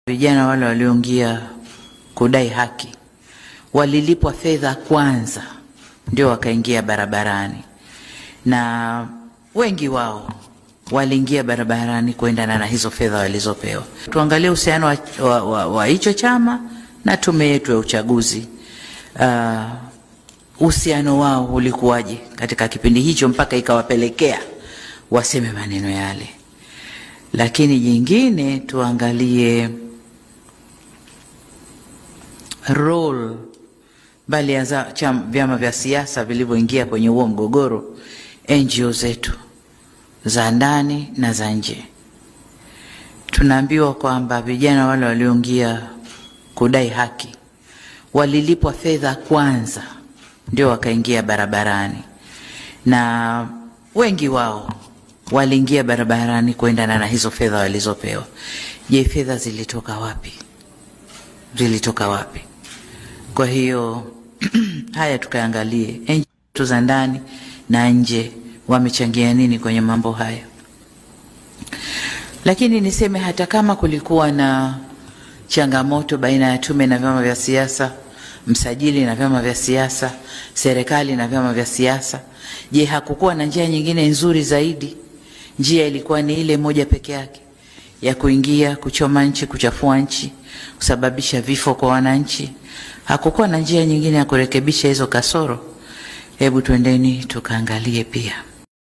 Vijana wale walioingia kudai haki walilipwa fedha kwanza ndio wakaingia barabarani, na wengi wao waliingia barabarani kuendana na hizo fedha walizopewa. Tuangalie uhusiano wa hicho chama na tume yetu ya uchaguzi. Uhusiano wao ulikuwaje katika kipindi hicho mpaka ikawapelekea waseme maneno yale. Lakini jingine tuangalie role bali ya vyama vya siasa vilivyoingia kwenye huo mgogoro, NGO zetu za ndani na za nje. Tunaambiwa kwamba vijana wale walioingia kudai haki walilipwa fedha kwanza ndio wakaingia barabarani, na wengi wao waliingia barabarani kuendana na hizo fedha walizopewa. Je, fedha zilitoka wapi? Zilitoka wapi? Kwa hiyo haya tukaangalie NGO za ndani na nje wamechangia nini kwenye mambo haya. Lakini niseme hata kama kulikuwa na changamoto baina ya tume na vyama vya siasa, msajili na vyama vya siasa, serikali na vyama vya siasa, je, hakukuwa na njia nyingine nzuri zaidi? Njia ilikuwa ni ile moja peke yake ya kuingia, kuchoma nchi, kuchafua nchi, kusababisha vifo kwa wananchi. Hakukuwa na njia nyingine ya kurekebisha hizo kasoro. Hebu twendeni tukaangalie pia.